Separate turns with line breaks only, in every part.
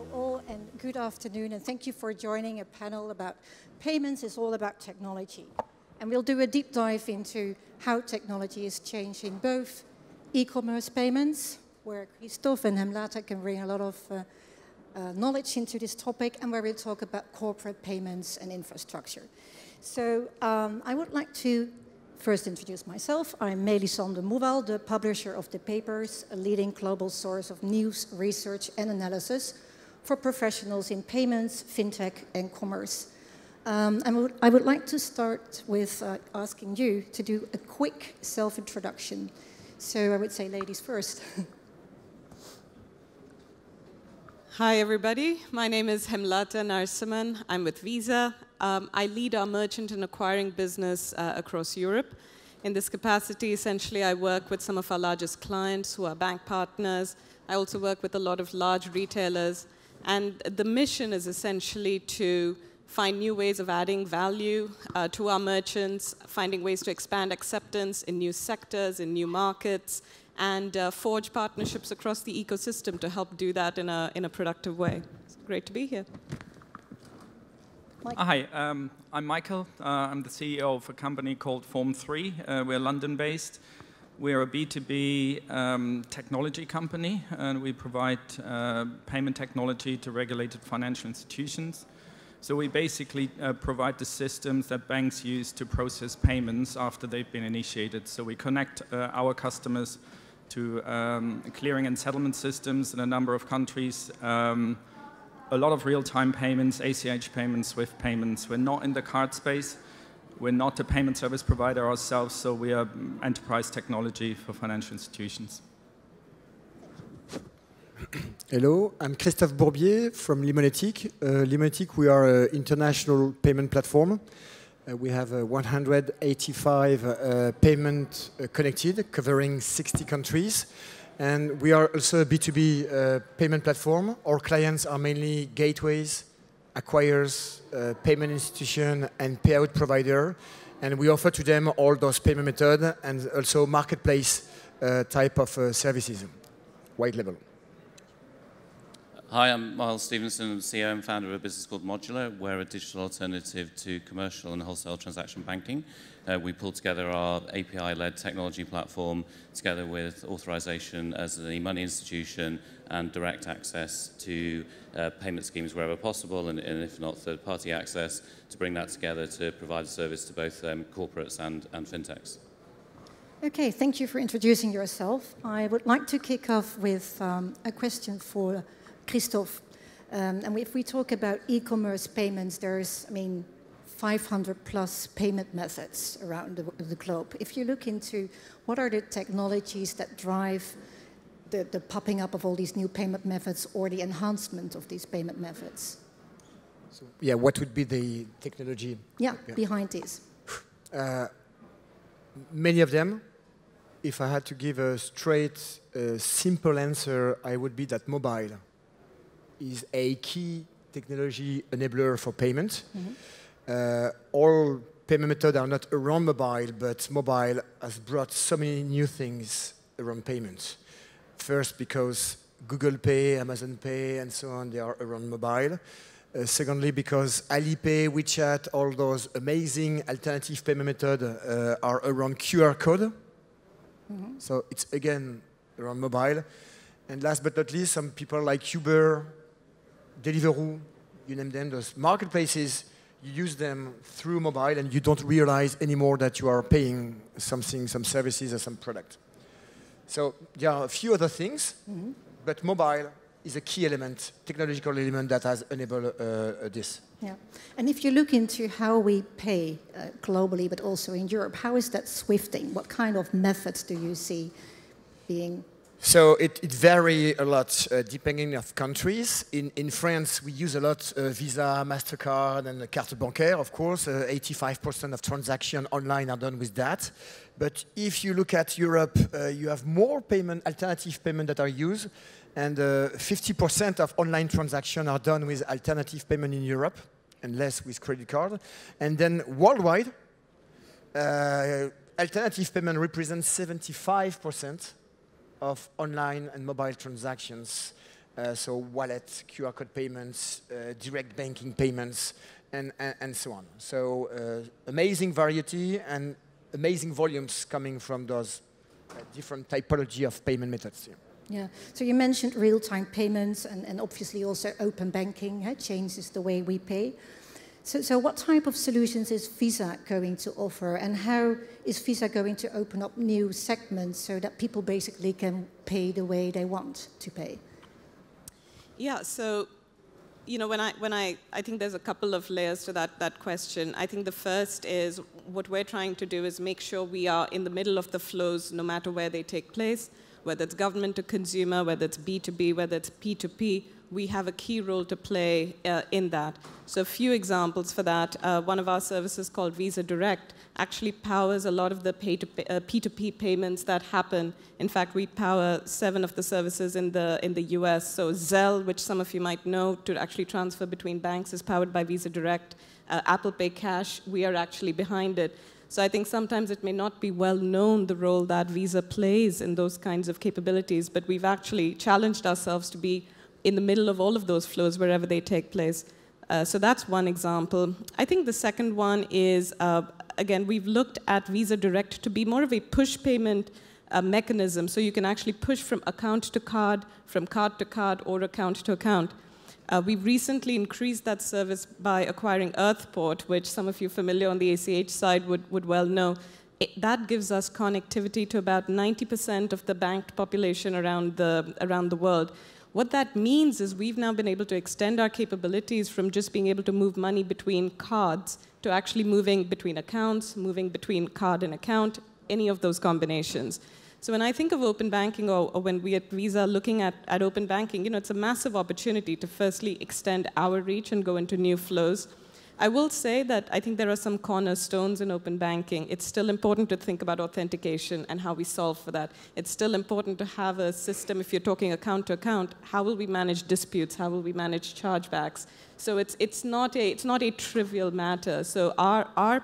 Hello all, and good afternoon, and thank you for joining a panel about payments. It's all about technology. And we'll do a deep dive into how technology is changing both e-commerce payments, where Christophe and Hemlata can bring a lot of knowledge into this topic, and where we'll talk about corporate payments and infrastructure. So I would like to first introduce myself. I'm Melisande Mual, the publisher of the Paypers, a leading global source of news, research, and analysis for professionals in payments, fintech, and commerce. I would like to start with asking you to do a quick self-introduction. So I would say ladies first.
Hi, everybody. My name is Hemlata Narasimhan. I'm with Visa. I lead our merchant and acquiring business across Europe. In this capacity, essentially, I work with some of our largest clients who are bank partners. I also work with a lot of large retailers. And the mission is essentially to find new ways of adding value to our merchants, finding ways to expand acceptance in new sectors, in new markets, and forge partnerships across the ecosystem to help do that in a productive way. It's great to be here.
Hi, I'm Michael. I'm the CEO of a company called Form3. We're London-based. We're a B2B technology company, and we provide payment technology to regulated financial institutions. So we basically provide the systems that banks use to process payments after they've been initiated. So we connect our customers to clearing and settlement systems in a number of countries. A lot of real-time payments, ACH payments, SWIFT payments. We're not in the card space. We're not a payment service provider ourselves, so we are enterprise technology for financial institutions.
Hello, I'm Christophe Bourbier from Limonetik. Limonetik, we are an international payment platform. We have 185 payment connected, covering 60 countries. And we are also a B2B payment platform. Our clients are mainly gateways, acquirers, payment institution, and payout provider. And we offer to them all those payment methods and also marketplace type of services, white label.
Hi, I'm Mual, Stephenson. I'm CEO and founder of a business called Modulr. We're a digital alternative to commercial and wholesale transaction banking. We pulled together our API-led technology platform together with authorization as an e-money institution and direct access to payment schemes wherever possible, and if not, third-party access to bring that together to provide a service to both corporates and fintechs.
Okay, thank you for introducing yourself. I would like to kick off with a question for Christophe. And if we talk about e-commerce payments, there's, 500 plus payment methods around the globe. If you look into what are the technologies that drive the popping up of all these new payment methods or the enhancement of these payment methods?
So, yeah, what would be the technology?
Yeah, behind this.
Many of them. If I had to give a straight, simple answer, I would be that mobile is a key technology enabler for payment. Mm-hmm. All payment methods are not around mobile, but mobile has brought so many new things around payments. First, because Google Pay, Amazon Pay, and so on, they are around mobile. Secondly, because Alipay, WeChat, all those amazing alternative payment methods are around QR code. Mm-hmm. So it's, again, around mobile. And last but not least, some people like Uber, Deliveroo, you name them, those marketplaces, you use them through mobile and you don't realize anymore that you are paying something, some services or some product. So there are a few other things, mm-hmm. but mobile is a key element, technological element that has enabled this.
Yeah, and if you look into how we pay globally, but also in Europe, how is that swifting? What kind of methods do you see being?
So it varies a lot depending on countries. In France, we use a lot Visa, MasterCard, and carte bancaire, of course. 85% of transactions online are done with that. But if you look at Europe, you have more alternative payment that are used. And 50% of online transactions are done with alternative payment in Europe, and less with credit card. And then worldwide, alternative payment represents 75% of online and mobile transactions so wallet, QR code payments, direct banking payments, and so on. So amazing variety and amazing volumes coming from those different typology of payment methods.
Yeah, so you mentioned real-time payments and obviously also open banking changes the way we pay. So what type of solutions is Visa going to offer, and how is Visa going to open up new segments so that people basically can pay the way they want to pay?
Yeah, so I think there's a couple of layers to that question. I think the first is what we're trying to do is make sure we are in the middle of the flows no matter where they take place, whether it's government to consumer, whether it's B2B, whether it's P2P. We have a key role to play in that. So a few examples for that. One of our services called Visa Direct actually powers a lot of the P2P payments that happen. In fact, we power 7 of the services in the US. So Zelle, which some of you might know, to actually transfer between banks is powered by Visa Direct. Apple Pay Cash, we are actually behind it. So I think sometimes it may not be well known the role that Visa plays in those kinds of capabilities, but we've actually challenged ourselves to be in the middle of all of those flows wherever they take place. So that's one example. I think the second one is, again, we've looked at Visa Direct to be more of a push payment mechanism. So you can actually push from account to card, from card to card, or account to account. We've recently increased that service by acquiring Earthport, which some of you familiar on the ACH side would well know. That gives us connectivity to about 90% of the banked population around the world. What that means is we've now been able to extend our capabilities from just being able to move money between cards to actually moving between accounts, moving between card and account, any of those combinations. So when I think of open banking, or when we at Visa are looking at open banking, it's a massive opportunity to firstly extend our reach and go into new flows. I will say that I think there are some cornerstones in open banking. It's still important to think about authentication and how we solve for that. It's still important to have a system, if you're talking account to account, how will we manage disputes? How will we manage chargebacks? So it's not a trivial matter. So our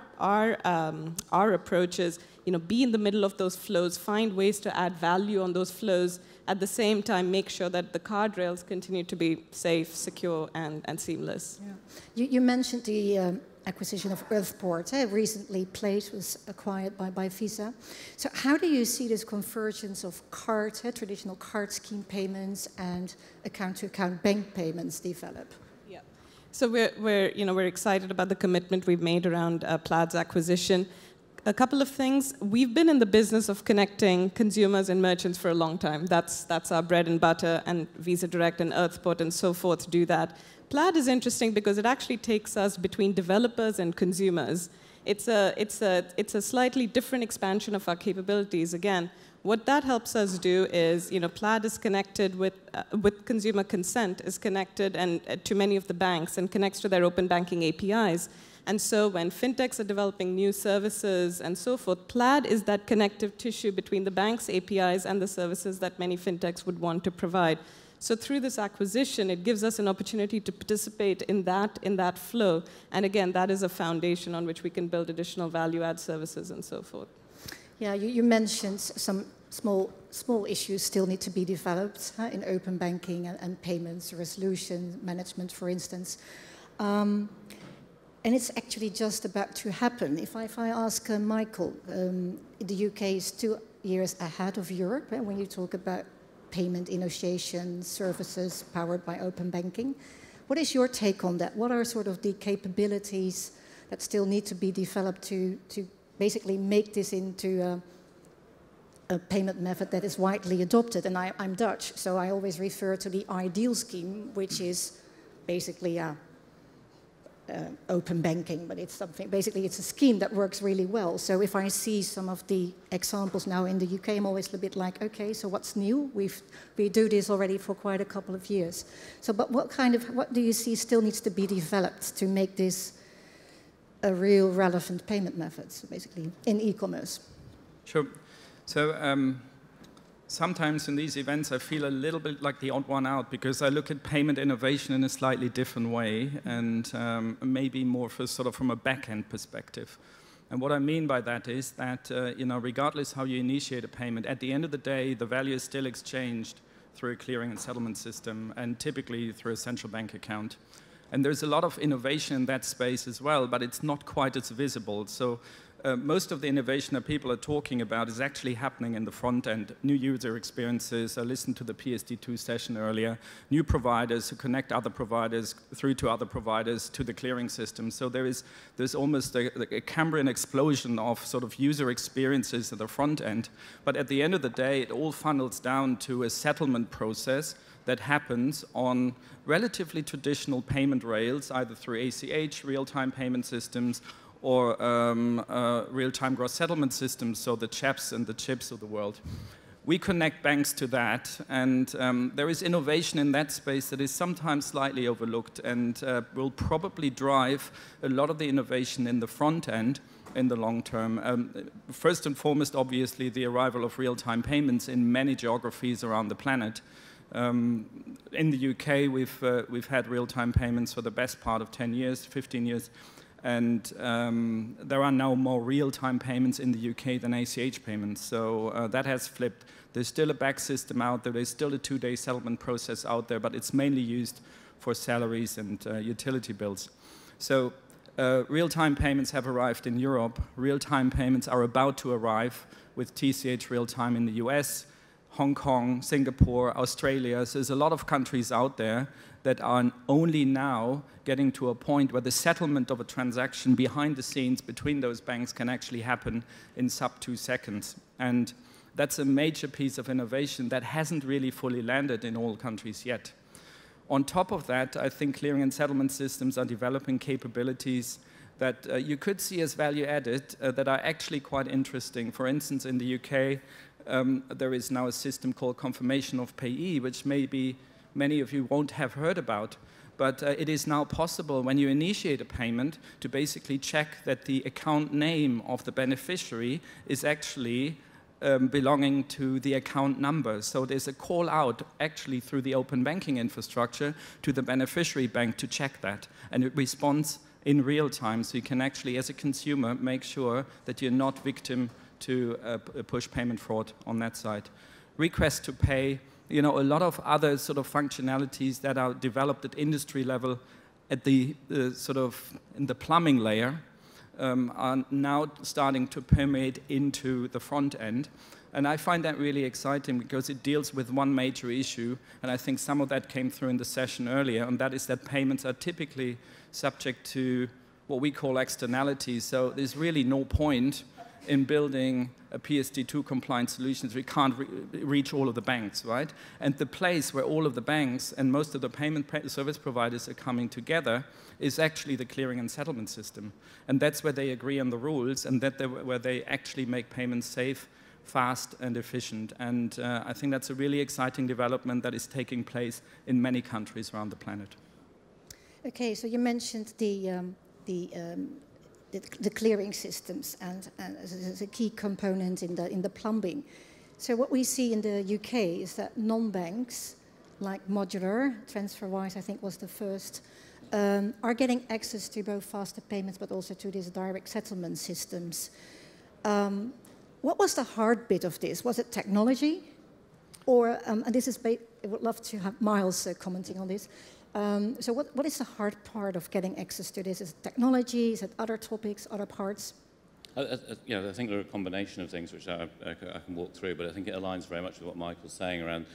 approach is, be in the middle of those flows, find ways to add value on those flows, at the same time make sure that the card rails continue to be safe, secure, and seamless.
Yeah. You mentioned the acquisition of Earthport. Recently, Plate was acquired by Visa. So how do you see this convergence of traditional card scheme payments and account-to-account bank payments develop?
Yeah. So we're excited about the commitment we've made around Plaid's acquisition. A couple of things. We've been in the business of connecting consumers and merchants for a long time. That's our bread and butter, and Visa Direct and Earthport and so forth do that. Plaid is interesting because it actually takes us between developers and consumers. It's a slightly different expansion of our capabilities. Again, what that helps us do is, Plaid is connected with consumer consent, is connected to many of the banks and connects to their open banking APIs. And so when fintechs are developing new services and so forth, Plaid is that connective tissue between the bank's APIs and the services that many fintechs would want to provide. So through this acquisition, it gives us an opportunity to participate in that flow. And again, that is a foundation on which we can build additional value-add services and so forth. Yeah,
you mentioned some small issues still need to be developed in open banking and payments, resolution management, for instance. And it's actually just about to happen. If I ask Michael, the UK is 2 years ahead of Europe when you talk about payment initiation services powered by open banking. What is your take on that? What are sort of the capabilities that still need to be developed to basically make this into a payment method that is widely adopted? And I'm Dutch, so I always refer to the ideal scheme, which is basically open banking, but it's basically it's a scheme that works really well. So if I see some of the examples now in the UK, I'm always a bit like, okay, so what's new? We do this already for quite a couple of years. So, but what do you see still needs to be developed to make this a real relevant payment method, basically, in e-commerce?
Sure. So sometimes in these events, I feel a little bit like the odd one out because I look at payment innovation in a slightly different way and maybe more from a back-end perspective. And what I mean by that is that, regardless how you initiate a payment, at the end of the day, the value is still exchanged through a clearing and settlement system, and typically through a central bank account. And there's a lot of innovation in that space as well, but it's not quite as visible. So most of the innovation that people are talking about is actually happening in the front end. New user experiences, I listened to the PSD2 session earlier, new providers who connect other providers through to other providers to the clearing system. So there's almost a Cambrian explosion of sort of user experiences at the front end. But at the end of the day, it all funnels down to a settlement process that happens on relatively traditional payment rails, either through ACH, real-time payment systems, or real-time gross settlement systems, so the CHAPS and the CHIPS of the world. We connect banks to that, and there is innovation in that space that is sometimes slightly overlooked and will probably drive a lot of the innovation in the front end in the long term. First and foremost, obviously, the arrival of real-time payments in many geographies around the planet. In the UK, we've had real-time payments for the best part of 10 years, 15 years, and there are now more real-time payments in the UK than ACH payments, so that has flipped. There's still a back system out there, there's still a 2-day settlement process out there, but it's mainly used for salaries and utility bills. So real-time payments have arrived in Europe, real-time payments are about to arrive with TCH real-time in the US, Hong Kong, Singapore, Australia. So there's a lot of countries out there that are only now getting to a point where the settlement of a transaction behind the scenes between those banks can actually happen in sub 2 seconds. And that's a major piece of innovation that hasn't really fully landed in all countries yet. On top of that, I think clearing and settlement systems are developing capabilities that you could see as value added that are actually quite interesting. For instance, in the UK, there is now a system called confirmation of payee, which maybe many of you won't have heard about. But it is now possible when you initiate a payment to basically check that the account name of the beneficiary is actually belonging to the account number. So there's a call out actually through the open banking infrastructure to the beneficiary bank to check that. And it responds in real time, so you can actually, as a consumer, make sure that you're not victim to push payment fraud on that side. Request to pay, you know, a lot of other sort of functionalities that are developed at industry level at the sort of in the plumbing layer are now starting to permeate into the front end. And I find that really exciting because it deals with one major issue, and I think some of that came through in the session earlier, and that is that payments are typically subject to what we call externalities. So there's really no point in building a PSD2 compliant solution if we can't reach all of the banks, right? And the place where all of the banks and most of the payment service providers are coming together is actually the clearing and settlement system. And that's where they agree on the rules, and where they actually make payments safe, fast, and efficient. And I think that's a really exciting development that is taking place in many countries around the planet.
Okay, so you mentioned the clearing systems and as a key component in the plumbing. So what we see in the UK is that non-banks like Modulr, TransferWise I think was the first, are getting access to both faster payments but also to these direct settlement systems. What was the hard bit of this? Was it technology? Or, and this is, I would love to have Miles commenting on this. So what is the hard part of getting access to this? Is it technology? Is it other topics, other parts?
Yeah, I think there are a combination of things which I can walk through, but I think it aligns very much with what Michael's saying around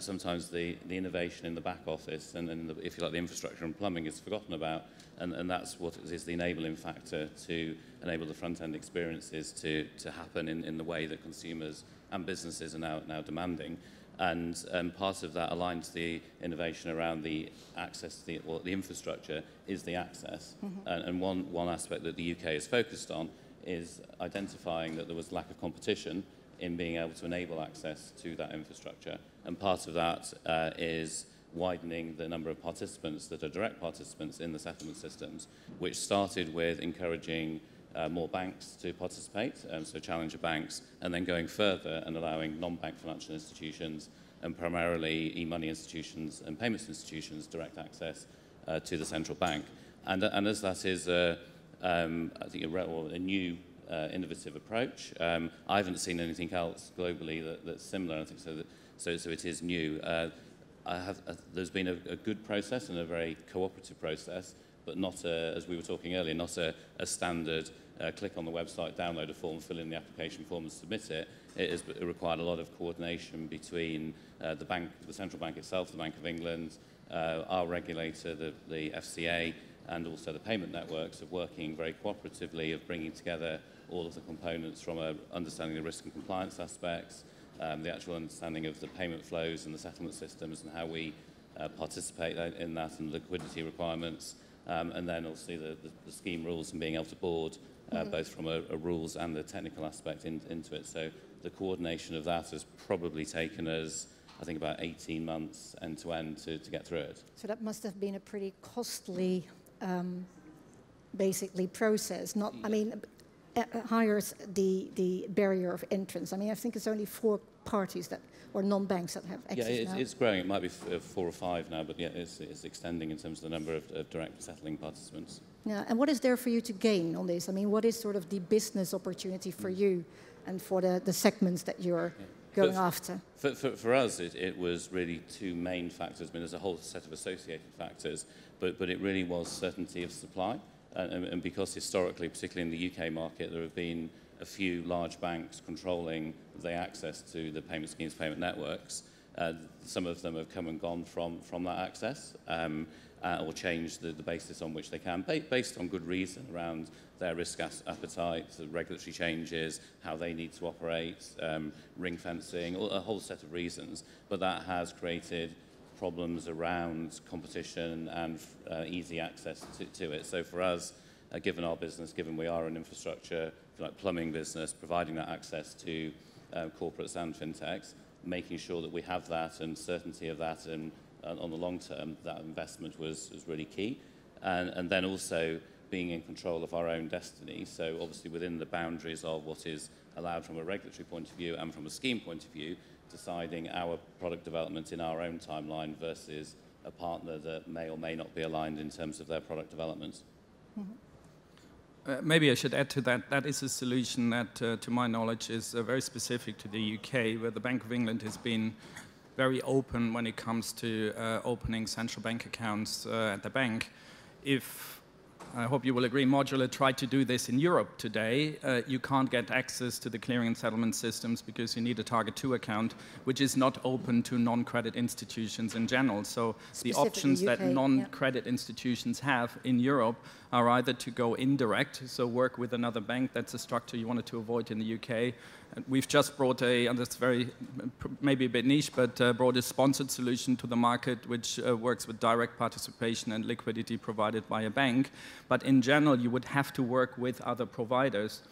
sometimes the innovation in the back office and if you like, the infrastructure and plumbing is forgotten about, and that's what is the enabling factor to enable the front-end experiences to happen in the way that consumers and businesses are now demanding. And part of that aligned to the innovation around the access to the infrastructure is the access. Mm-hmm. And one aspect that the UK is focused on is identifying that there was lack of competition in being able to enable access to that infrastructure. And part of that is widening the number of participants that are direct participants in the settlement systems, which started with encouraging more banks to participate, so challenger banks, and then going further and allowing non-bank financial institutions and primarily e-money institutions and payments institutions direct access to the central bank. And as that is, I think, a new innovative approach, I haven't seen anything else globally that's similar. I think so that So it is new. There's been a good process and a very cooperative process, but not, as we were talking earlier, not a standard click on the website, download a form, fill in the application form and submit it. It required a lot of coordination between the bank, the central bank itself, the Bank of England, our regulator, the FCA, and also the payment networks, of working very cooperatively, of bringing together all of the components from understanding the risk and compliance aspects, the actual understanding of the payment flows and the settlement systems and how we participate in that, and liquidity requirements, and then obviously the scheme rules and being able to board both from a rules and the technical aspect into it. So the coordination of that has probably taken us, I think, about 18 months end to end to get through it.
So that must have been a pretty costly, basically, process. Not, I mean, hires the barrier of entrance. I mean, I think it's only 4 parties that, or non-banks that have access now.
It's growing. It might be 4 or 5 now, but yeah, it's extending in terms of the number of direct settling participants. Yeah,
and what is there for you to gain on this? I mean, what is sort of the business opportunity for you and for the segments that you're going after?
For us, it was really 2 main factors. I mean, there's a whole set of associated factors, but it really was certainty of supply. And because historically, particularly in the UK market, there have been a few large banks controlling the access to the payment schemes, payment networks, some of them have come and gone from that access, or changed the basis on which they can, based on good reason around their risk appetite, the regulatory changes, how they need to operate, ring fencing, a whole set of reasons. But that has created problems around competition and easy access to it. So for us, given our business, given we are an infrastructure, like plumbing business, providing that access to corporates and fintechs, making sure that we have that and certainty of that, and on the long term, that investment was really key. And then also being in control of our own destiny. So obviously within the boundaries of what is allowed from a regulatory point of view and from a scheme point of view, deciding our product development in our own timeline versus a partner that may or may not be aligned in terms of their product development.
Maybe I should add to that. That is a solution that, to my knowledge, is very specific to the UK, where the Bank of England has been very open when it comes to opening central bank accounts at the bank. I hope you will agree, Modulr tried to do this in Europe today. You can't get access to the clearing and settlement systems because you need a Target 2 account, which is not open to non-credit institutions in general. So the options that non-credit institutions have in Europe are either to go indirect, so work with another bank. That's a structure you wanted to avoid in the UK. And we've just brought and that's very, maybe a bit niche, but brought a sponsored solution to the market, which works with direct participation and liquidity provided by a bank. But in general, you would have to work with other providers.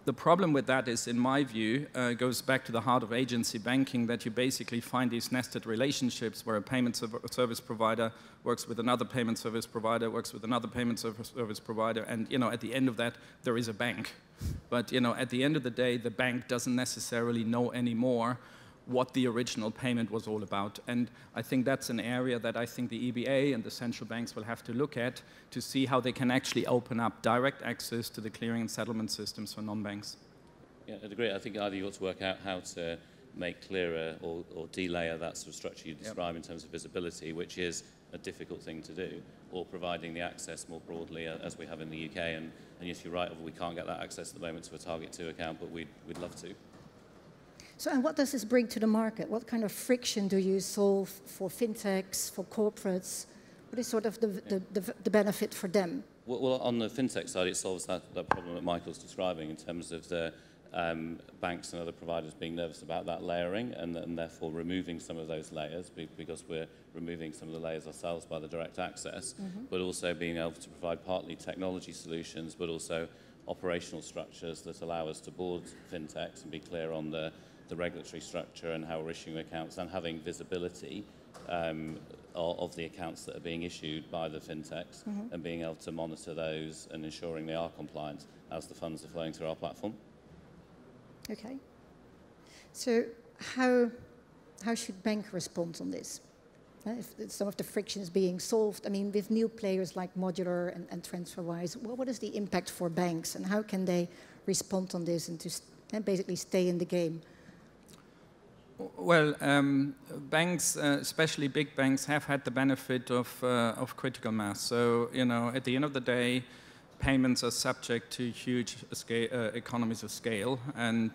The problem with that is, in my view, goes back to the heart of agency banking, that you basically find these nested relationships where a payment service provider works with another payment service provider, works with another payment service provider, and at the end of that, there is a bank. But at the end of the day, the bank doesn't necessarily know anymore what the original payment was all about. And I think that's an area that I think the EBA and the central banks will have to look at to see how they can actually open up direct access to the clearing and settlement systems for non-banks.
Yeah, I'd agree. I think either you ought to work out how to make clearer or delayer that sort of structure you describe in terms of visibility, which is a difficult thing to do, or providing the access more broadly as we have in the UK. And yes, you're right, we can't get that access at the moment to a Target 2 account, but we'd love to.
So, and what does this bring to the market? What kind of friction do you solve for fintechs, for corporates? What is sort of the benefit for them?
Well, on the fintech side, it solves that problem that Michael's describing in terms of the banks and other providers being nervous about that layering and therefore removing some of those layers because we're removing some of the layers ourselves by the direct access, but also being able to provide partly technology solutions, but also operational structures that allow us to board fintechs and be clear on the regulatory structure and how we're issuing accounts, and having visibility of the accounts that are being issued by the fintechs and being able to monitor those and ensuring they are compliant as the funds are flowing through our platform.
Okay. So how should bank respond on this? If some of the friction is being solved, I mean, with new players like Modulr and TransferWise, what is the impact for banks, and how can they respond on this and to basically stay in the game?
Well, banks, especially big banks, have had the benefit of critical mass. So, you know, at the end of the day, payments are subject to huge economies of scale. And,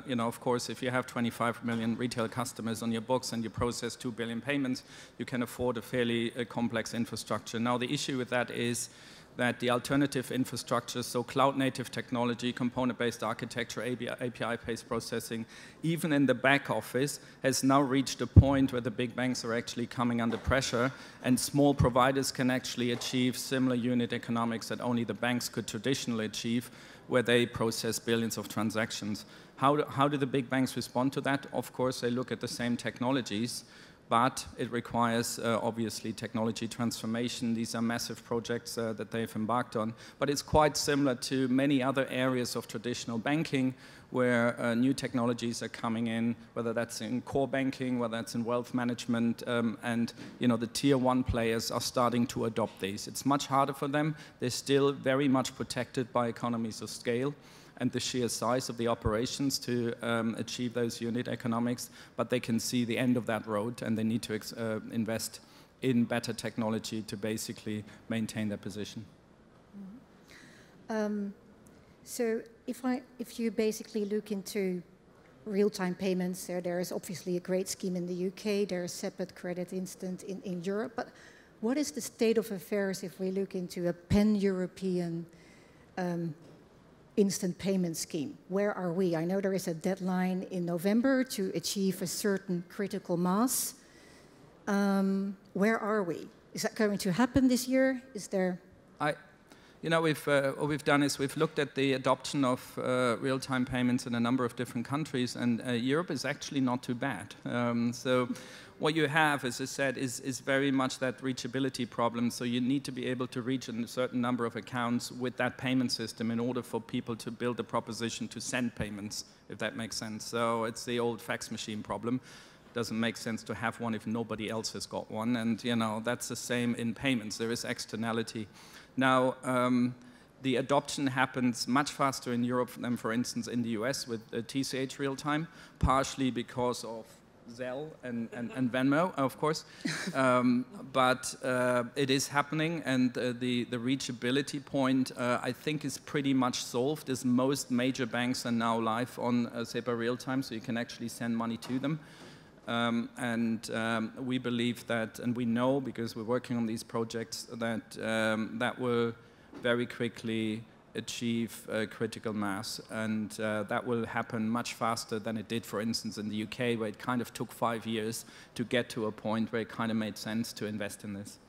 you know, of course, if you have 25 million retail customers on your books and you process 2 billion payments, you can afford a fairly complex infrastructure. Now, the issue with that is that the alternative infrastructure, so cloud-native technology, component-based architecture, API-based processing, even in the back office, has now reached a point where the big banks are actually coming under pressure, and small providers can actually achieve similar unit economics that only the banks could traditionally achieve, where they process billions of transactions. How do the big banks respond to that? Of course, they look at the same technologies, but it requires, obviously, technology transformation. These are massive projects that they've embarked on. But it's quite similar to many other areas of traditional banking where new technologies are coming in, whether that's in core banking, whether that's in wealth management, and you know, the tier one players are starting to adopt these. It's much harder for them. They're still very much protected by economies of scale and the sheer size of the operations to achieve those unit economics, but they can see the end of that road, and they need to invest in better technology to basically maintain their position.
So if you basically look into real-time payments, there is obviously a great scheme in the UK, there is separate credit instant in Europe, but what is the state of affairs if we look into a pan-European instant payment scheme? Where are we? I know there is a deadline in November to achieve a certain critical mass. Where are we? Is that going to happen this year? Is there?
You know, what we've done is we've looked at the adoption of real-time payments in a number of different countries, and Europe is actually not too bad. So what you have, as I said, is very much that reachability problem. So you need to be able to reach a certain number of accounts with that payment system in order for people to build a proposition to send payments, if that makes sense. So it's the old fax machine problem. Doesn't make sense to have one if nobody else has got one. And, you know, that's the same in payments. There is externality. Now, the adoption happens much faster in Europe than, for instance, in the US with TCH real-time, partially because of Zelle and Venmo, of course. But it is happening, and the reachability point, I think, is pretty much solved, as most major banks are now live on SEPA real-time, so you can actually send money to them. We believe that, and we know, because we're working on these projects, that that will very quickly achieve critical mass, and that will happen much faster than it did, for instance, in the UK, where it kind of took 5 years to get to a point where it kind of made sense to invest in this.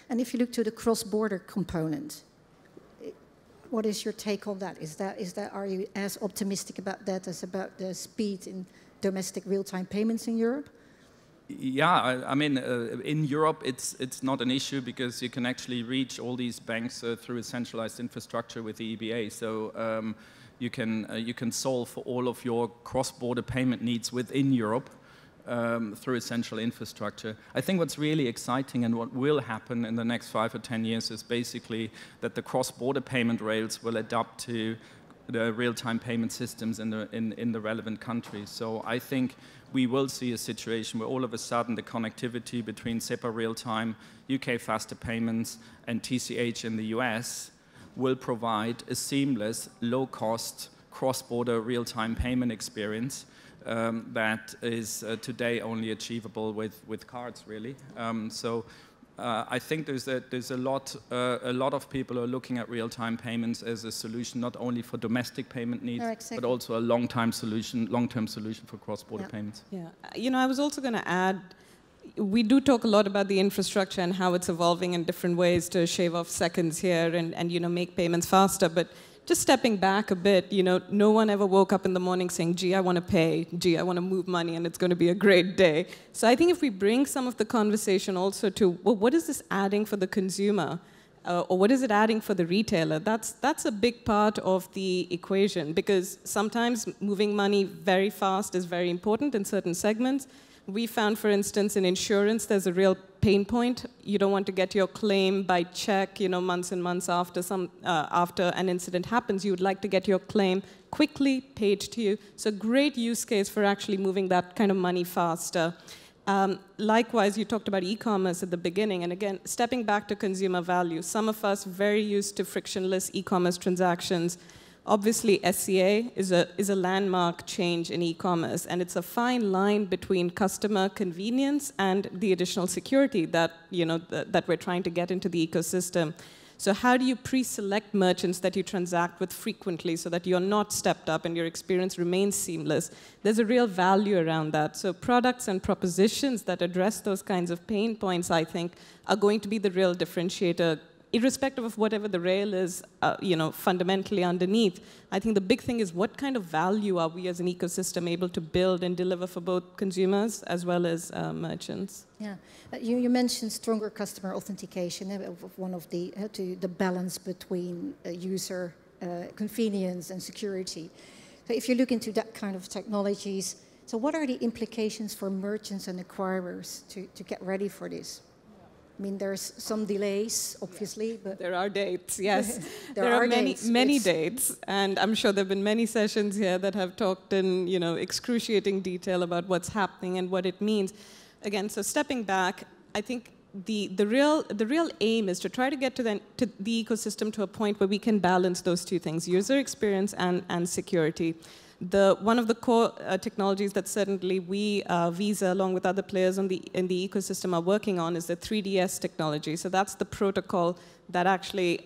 And if you look to the cross-border component, what is your take on that? Are you as optimistic about that as about the speed in domestic real-time payments in Europe?
Yeah, I mean, in Europe, it's not an issue because you can actually reach all these banks through a centralized infrastructure with the EBA. So you can solve for all of your cross-border payment needs within Europe through a central infrastructure. I think what's really exciting and what will happen in the next 5 or 10 years is basically that the cross-border payment rails will adapt to the real-time payment systems in the relevant countries. So I think we will see a situation where all of a sudden the connectivity between SEPA real-time, UK faster payments, and TCH in the US will provide a seamless, low-cost, cross-border real-time payment experience that is today only achievable with cards, really. I think there's a lot of people who are looking at real-time payments as a solution not only for domestic payment needs, but also a long-term solution for cross-border payments.
Yeah, you know, I was also going to add, we do talk a lot about the infrastructure and how it's evolving in different ways to shave off seconds here and you know, make payments faster, but just stepping back a bit, you know, no one ever woke up in the morning saying, gee, I want to pay, gee, I want to move money, and it's going to be a great day. So I think if we bring some of the conversation also to, well, what is this adding for the consumer? Or what is it adding for the retailer? That's a big part of the equation, because sometimes moving money very fast is very important in certain segments, We found, for instance, in insurance, there's a real pain point. You don't want to get your claim by check, months and months after after an incident happens. You would like to get your claim quickly paid to you. So great use case for actually moving that kind of money faster. Likewise, you talked about e-commerce at the beginning, and again, stepping back to consumer value. Some of us very used to frictionless e-commerce transactions. Obviously, SCA is a landmark change in e-commerce, and it's a fine line between customer convenience and the additional security that, that we're trying to get into the ecosystem. So how do you pre-select merchants that you transact with frequently so that you're not stepped up and your experience remains seamless? There's a real value around that. So products and propositions that address those kinds of pain points, I think, are going to be the real differentiator, irrespective of whatever the rail is, fundamentally underneath. I think the big thing is what kind of value are we as an ecosystem able to build and deliver for both consumers as well as merchants?
Yeah, you mentioned stronger customer authentication, one of the balance between user convenience and security. So if you look into that kind of technologies, so what are the implications for merchants and acquirers to get ready for this? I mean, there's some delays, obviously, but...
There are dates, yes.
there are
many dates, and I'm sure there have been many sessions here that have talked in, excruciating detail about what's happening and what it means. Again, so stepping back, I think the real aim is to try to get to the ecosystem to a point where we can balance those two things, user experience and security. One of the core technologies that certainly we, Visa, along with other players in the ecosystem are working on is the 3DS technology. So that's the protocol that actually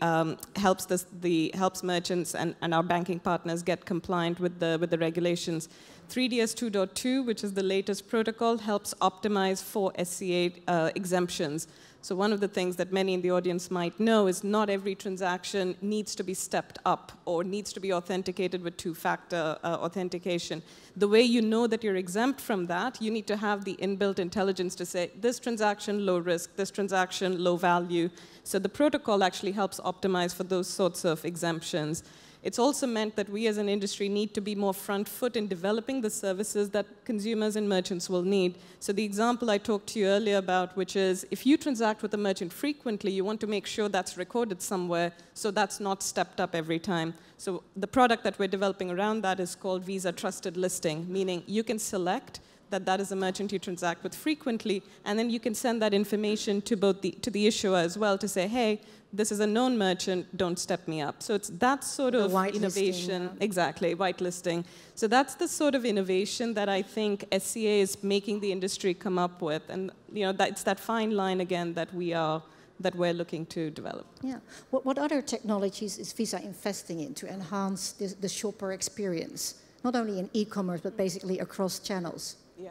helps merchants and our banking partners get compliant with the regulations. 3DS 2.2, which is the latest protocol, helps optimize for SCA exemptions. So one of the things that many in the audience might know is not every transaction needs to be stepped up or needs to be authenticated with two-factor authentication. The way you know that you're exempt from that, you need to have the inbuilt intelligence to say, this transaction low risk, this transaction low value. So the protocol actually helps optimize for those sorts of exemptions. It's also meant that we as an industry need to be more front foot in developing the services that consumers and merchants will need. So the example I talked to you earlier about, which is if you transact with a merchant frequently, you want to make sure that's recorded somewhere so that's not stepped up every time. So the product that we're developing around that is called Visa Trusted Listing, meaning you can select that is a merchant you transact with frequently, and then you can send that information to the issuer as well to say, hey, this is a known merchant, don't step me up. So it's that sort of innovation. Exactly, whitelisting. So that's the sort of innovation that I think SCA is making the industry come up with. And it's that fine line, again, that we're looking to develop.
Yeah. What other technologies is Visa investing in to enhance the shopper experience? Not only in e-commerce, but basically across channels.
Yeah.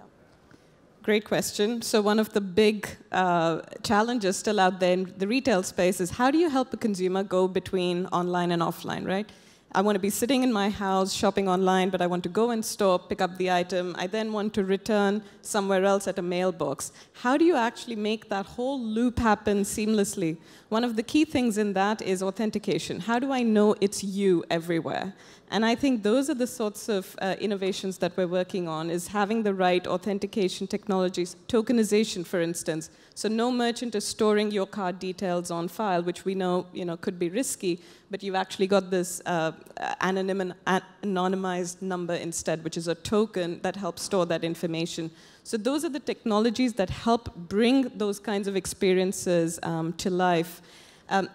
Great question. So one of the big challenges still out there in the retail space is how do you help a consumer go between online and offline, right? I want to be sitting in my house shopping online, but I want to go in store, pick up the item. I then want to return somewhere else at a mailbox. How do you actually make that whole loop happen seamlessly? One of the key things in that is authentication. How do I know it's you everywhere? And I think those are the sorts of innovations that we're working on, is having the right authentication technologies, tokenization, for instance. So no merchant is storing your card details on file, which we know, could be risky, but you've actually got this anonymized number instead, which is a token that helps store that information. So those are the technologies that help bring those kinds of experiences to life.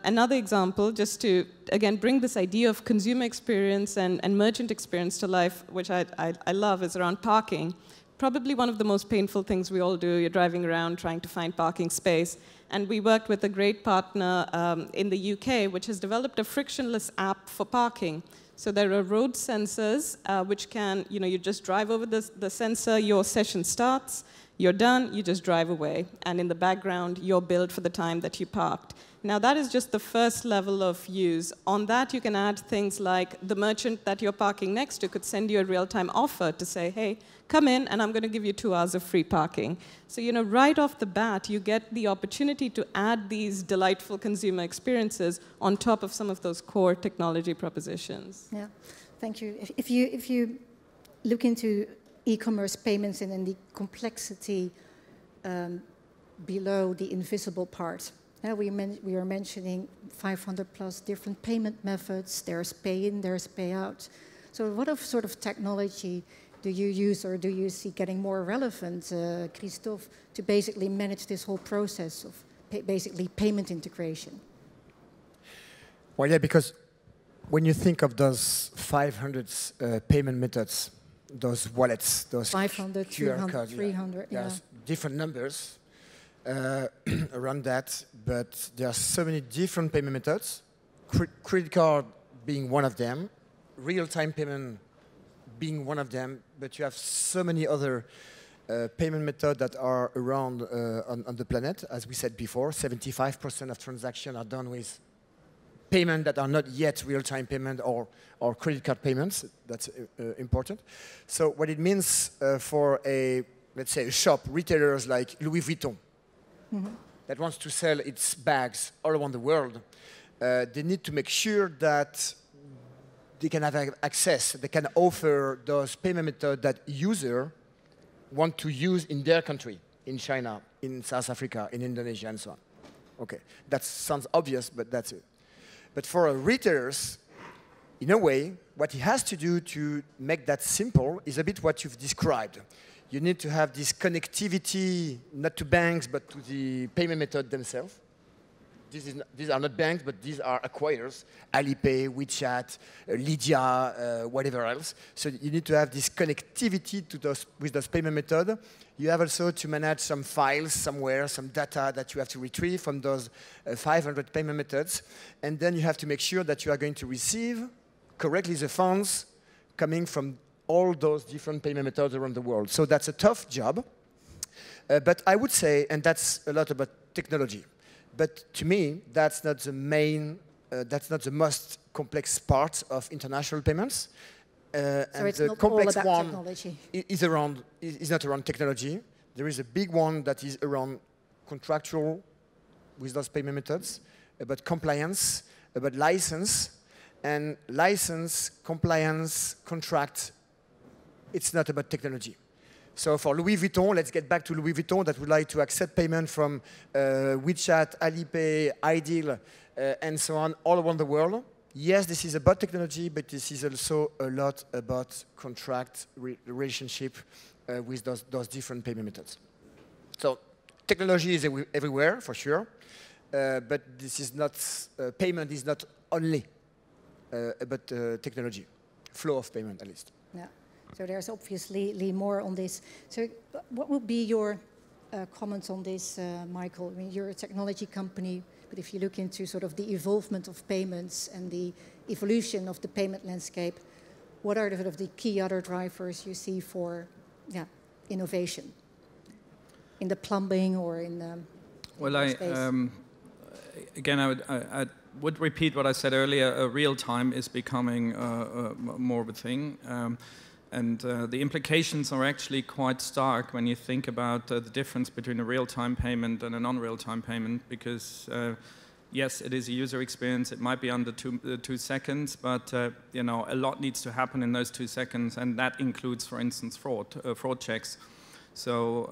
Another example, just to, again, bring this idea of consumer experience and merchant experience to life, which I love, is around parking. Probably one of the most painful things we all do. You're driving around trying to find parking space. And we worked with a great partner in the UK, which has developed a frictionless app for parking. So there are road sensors, which can, you just drive over the sensor, your session starts, you're done, you just drive away. And in the background, you're billed for the time that you parked. Now, that is just the first level of use. On that, you can add things like the merchant that you're parking next to could send you a real-time offer to say, hey, come in, and I'm going to give you 2 hours of free parking. So, right off the bat, you get the opportunity to add these delightful consumer experiences on top of some of those core technology propositions.
Yeah, thank you. If you look into e-commerce payments and then the complexity below the invisible part. We are mentioning 500 plus different payment methods. There's pay-in, there's pay-out. So what sort of technology do you use or do you see getting more relevant, Christophe, to basically manage this whole process of basically payment integration?
Well, yeah, because when you think of those 500 payment methods, those wallets, those
500,
QR
200,
codes,
300, yeah.
There's different numbers around that, but there are so many different payment methods, credit card being one of them, real-time payment being one of them, but you have so many other payment methods that are around on the planet. As we said before, 75% of transactions are done with payments that are not yet real-time payment or credit card payments. That's important. So what it means for let's say, a shop, retailers like Louis Vuitton, that wants to sell its bags all around the world, they need to make sure that they can have access, they can offer those payment methods that users want to use in their country, in China, in South Africa, in Indonesia, and so on. Okay, that sounds obvious, but that's it. But for retailers, in a way, what he has to do to make that simple is a bit what you've described. You need to have this connectivity, not to banks, but to the payment method themselves. These are not banks, but these are acquirers, Alipay, WeChat, Lydia, whatever else. So you need to have this connectivity to with those payment methods. You have also to manage some files somewhere, some data that you have to retrieve from those 500 payment methods. And then you have to make sure that you are going to receive correctly the funds coming from all those different payment methods around the world. So that's a tough job. But I would say, and that's a lot about technology, but to me, that's not the main, that's not the most complex part of international payments.
So
and
it's
the
not
complex
all about
one
technology.
is not around technology. There is a big one that is around contractual with those payment methods, about compliance, about license. And license, compliance, contract, it's not about technology. So for Louis Vuitton, let's get back to Louis Vuitton that would like to accept payment from WeChat, Alipay, iDeal, and so on, all around the world. Yes, this is about technology, but this is also a lot about contract relationship with those different payment methods. So technology is everywhere, for sure, but this is not, payment is not only about technology, flow of payment at least.
Yeah. So there's obviously more on this. So what would be your comments on this, Michael? I mean, you're a technology company, but if you look into sort of the evolvement of payments and the evolution of the payment landscape, what are the key other drivers you see for innovation in the plumbing or in the space?
Again, I would repeat what I said earlier. Real time is becoming more of a thing. And the implications are actually quite stark when you think about the difference between a real-time payment and a non-real-time payment, because yes, it is a user experience. It might be under 2 seconds, but you know, a lot needs to happen in those 2 seconds, and that includes, for instance, fraud checks. So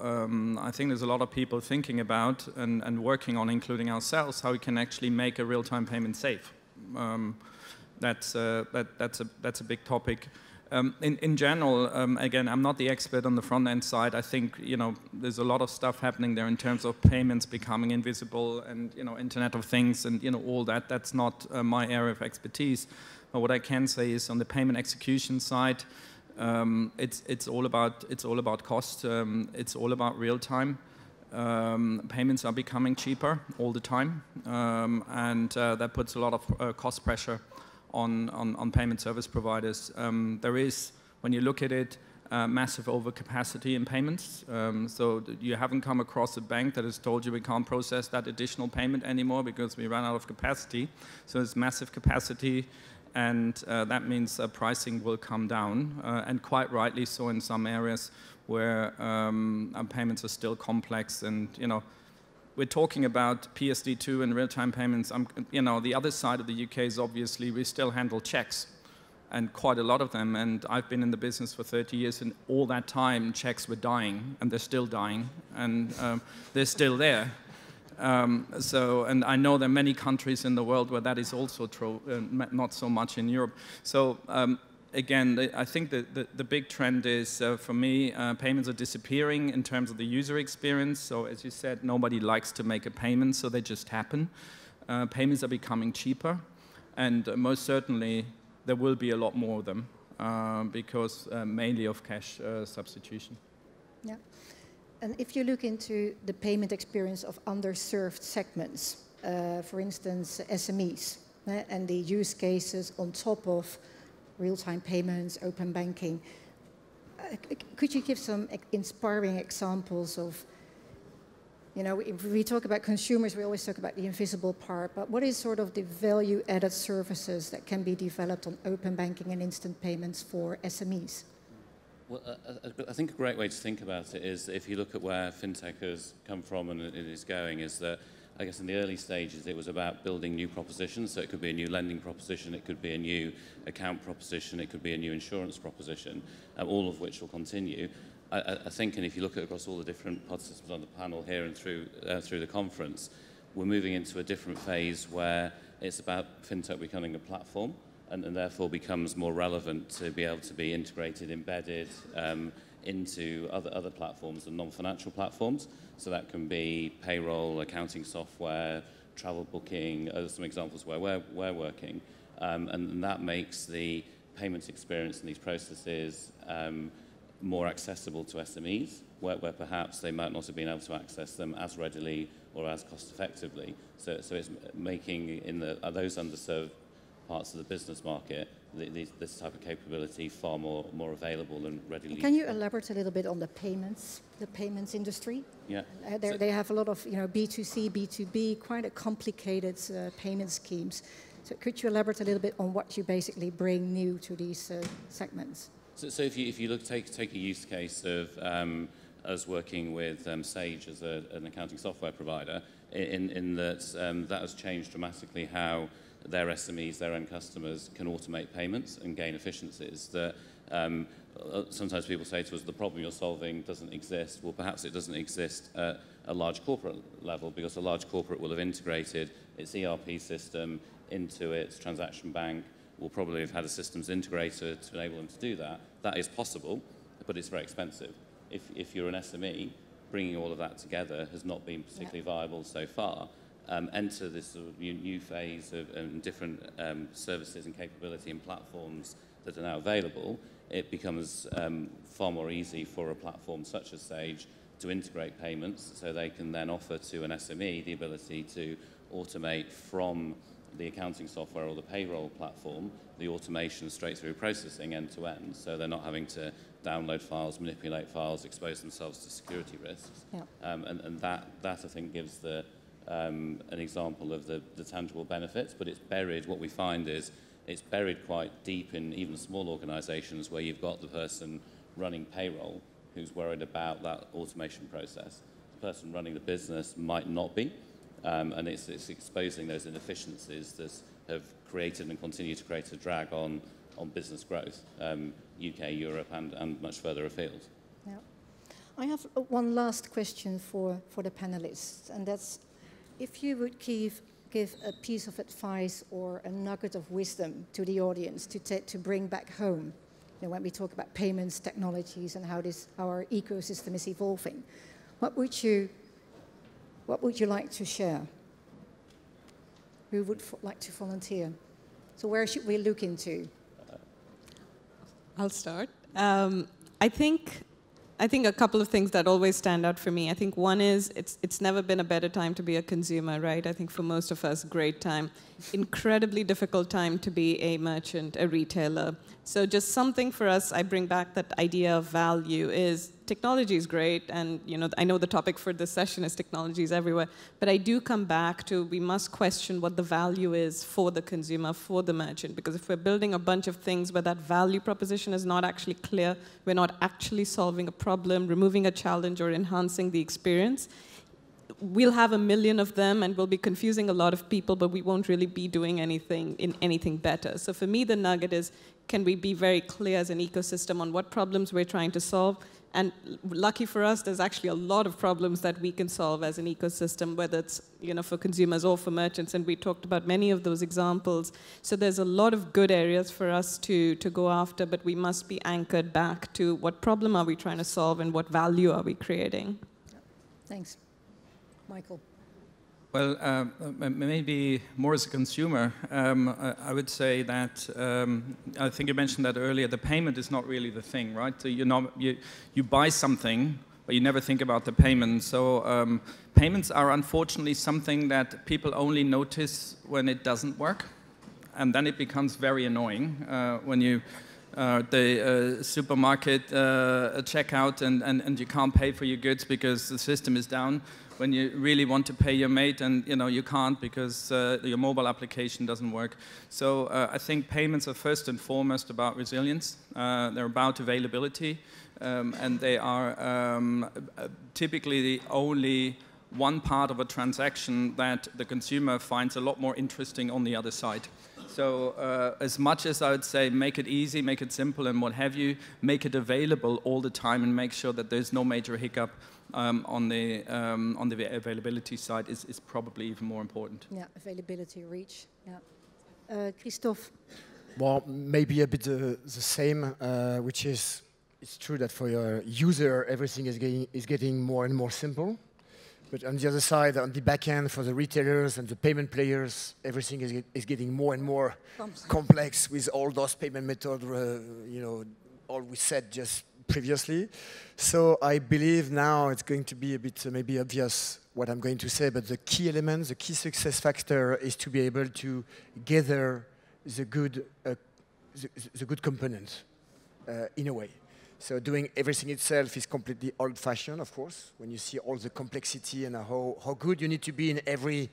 I think there's a lot of people thinking about and working on, including ourselves, how we can actually make a real-time payment safe. That's a big topic. In general, again, I'm not the expert on the front-end side. I think, you know, there's a lot of stuff happening there in terms of payments becoming invisible and, you know, Internet of Things and, you know, all that. That's not my area of expertise. But what I can say is on the payment execution side, it's all about cost. It's all about real time. Payments are becoming cheaper all the time, and that puts a lot of cost pressure on payment service providers. There is, when you look at it, massive overcapacity in payments. So you haven't come across a bank that has told you we can't process that additional payment anymore because we ran out of capacity. So there's massive capacity, and that means pricing will come down, and quite rightly so in some areas where payments are still complex. And you know, we're talking about PSD2 and real-time payments. You know, the other side of the UK is obviously we still handle checks. and quite a lot of them. And I've been in the business for 30 years, and all that time, checks were dying, and they're still dying, and they're still there. And I know there are many countries in the world where that is also true, not so much in Europe. So again, I think the big trend is, for me, payments are disappearing in terms of the user experience. So as you said, nobody likes to make a payment, so they just happen. Payments are becoming cheaper, and most certainly there will be a lot more of them because mainly of cash substitution. Yeah.
And if you look into the payment experience of underserved segments, for instance, SMEs, and the use cases on top of real-time payments, open banking, could you give some inspiring examples of, you know, if we talk about consumers, we always talk about the invisible part, but what is sort of the value-added services that can be developed on open banking and instant payments for SMEs?
Well, I think a great way to think about it is, if you look at where Fintech has come from and it is going, is that, I guess in the early stages, it was about building new propositions. So it could be a new lending proposition, it could be a new account proposition, it could be a new insurance proposition, all of which will continue. I think, and if you look at across all the different participants on the panel here and through the conference, we're moving into a different phase where it's about Fintech becoming a platform, and therefore becomes more relevant to be able to be integrated, embedded into other platforms and non-financial platforms. So that can be payroll, accounting software, travel booking, some examples where we're working. And that makes the payments experience in these processes more accessible to SMEs, where perhaps they might not have been able to access them as readily or as cost effectively. So it's making in those underserved parts of the business market, this type of capability far more available and readily.
Can you elaborate a little bit on the payments industry?
Yeah.
They have a lot of, you know, B2C, B2B, quite a complicated payment schemes. So could you elaborate a little bit on what you basically bring new to these segments?
So if you take a use case of us working with Sage as an accounting software provider, in that that has changed dramatically how their SMEs, their end customers, can automate payments and gain efficiencies. That sometimes people say to us, the problem you're solving doesn't exist. Well, perhaps it doesn't exist at a large corporate level, because a large corporate will have integrated its ERP system into its transaction bank, will probably have had a systems integrator to enable them to do that. That is possible, but it's very expensive. If you're an SME, bringing all of that together has not been particularly viable so far. Enter this sort of new phase of different services and capability and platforms that are now available. It becomes far more easy for a platform such as Sage to integrate payments, so they can then offer to an SME the ability to automate from the accounting software or the payroll platform, the automation straight through processing end to end, so they're not having to download files, manipulate files, expose themselves to security risks. Yeah. And that I think gives an example of the tangible benefits, but it's buried. What we find is it's buried quite deep in even small organizations where you've got the person running payroll who's worried about that automation process. The person running the business might not be, and it's exposing those inefficiencies that have created and continue to create a drag on business growth, UK, Europe, and much further afield.
Yeah. I have one last question for the panelists, and that's, if you would give a piece of advice or a nugget of wisdom to the audience to bring back home, you know, when we talk about payments, technologies, and how our ecosystem is evolving, what would you like to share? Who would like to volunteer? So where should we look into?
I'll start. I think a couple of things that always stand out for me. I think one is it's never been a better time to be a consumer, right? I think for most of us, great time. Incredibly difficult time to be a merchant, a retailer. So just something for us, I bring back that idea of value is technology is great, and you know, I know the topic for this session is technology is everywhere, but I do come back to we must question what the value is for the consumer, for the merchant, because if we're building a bunch of things where that value proposition is not actually clear, we're not actually solving a problem, removing a challenge, or enhancing the experience, we'll have a million of them and we'll be confusing a lot of people, but we won't really be doing anything better. So for me, the nugget is can we be very clear as an ecosystem on what problems we're trying to solve. And lucky for us, there's actually a lot of problems that we can solve as an ecosystem, whether it's for consumers or for merchants, and we talked about many of those examples. So there's a lot of good areas for us to go after, but we must be anchored back to what problem are we trying to solve and what value are we creating.
Thanks. Michael.
Well, maybe more as a consumer, I would say that, I think you mentioned that earlier, the payment is not really the thing, right? So you buy something, but you never think about the payment. So payments are unfortunately something that people only notice when it doesn't work. And then it becomes very annoying when you the supermarket checkout and you can't pay for your goods because the system is down. When you really want to pay your mate and you can't because your mobile application doesn't work. So I think payments are first and foremost about resilience. They're about availability, and they are typically the only one part of a transaction that the consumer finds a lot more interesting on the other side. So as much as I would say make it easy, make it simple and what have you, make it available all the time and make sure that there's no major hiccup on the availability side is probably even more important.
Yeah, availability, reach. Yeah. Christophe.
Well, maybe a bit the same, which is it's true that for your user everything is getting more and more simple. But on the other side, on the back end, for the retailers and the payment players, everything is getting more and more complex with all those payment methods, all we said just previously. So I believe now it's going to be a bit maybe obvious what I'm going to say, but the key element, the key success factor is to be able to gather the good components in a way. So doing everything itself is completely old-fashioned, of course, when you see all the complexity and how good you need to be in every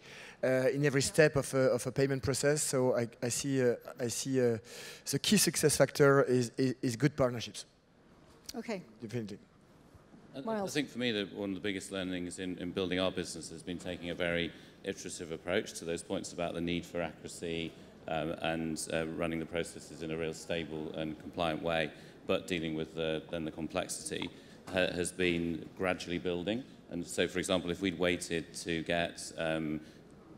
step of a payment process. So I see the key success factor is good partnerships.
Okay.
Definitely.
I think for me, one of the biggest learnings in building our business has been taking a very iterative approach to those points about the need for accuracy and running the processes in a real stable and compliant way. But dealing with then the complexity has been gradually building. And so, for example, if we'd waited to get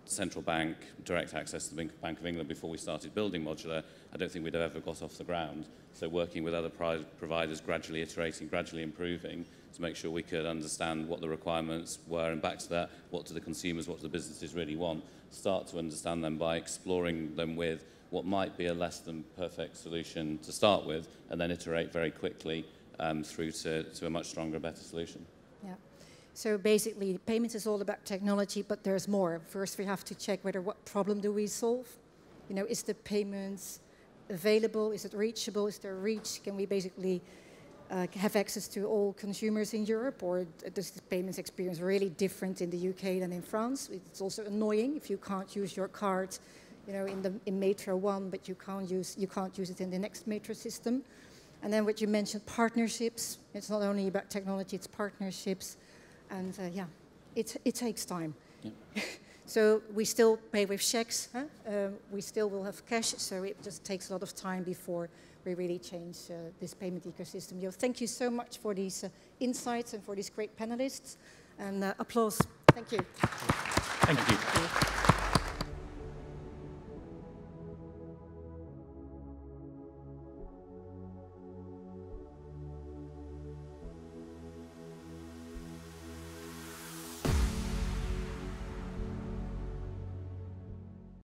central bank direct access to the Bank of England before we started building Modulr, I don't think we'd have ever got off the ground. So working with other providers, gradually iterating, gradually improving to make sure we could understand what the requirements were, and back to that, what do the consumers, what do the businesses really want, start to understand them by exploring them with what might be a less than perfect solution to start with, and then iterate very quickly through to a much stronger, better solution.
Yeah. So basically, payments is all about technology, but there's more. First, we have to check what problem do we solve. Is the payments available? Is it reachable? Is there reach? Can we basically have access to all consumers in Europe, or does the payments experience really different in the UK than in France? It's also annoying if you can't use your card in Metro 1, but you can't use it in the next Metro system. And then what you mentioned, partnerships. It's not only about technology, it's partnerships. And yeah, it takes time. Yeah. So we still pay with checks. We still will have cash, so it just takes a lot of time before we really change this payment ecosystem. Thank you so much for these insights and for these great panelists. And applause. Thank you.
Thank you.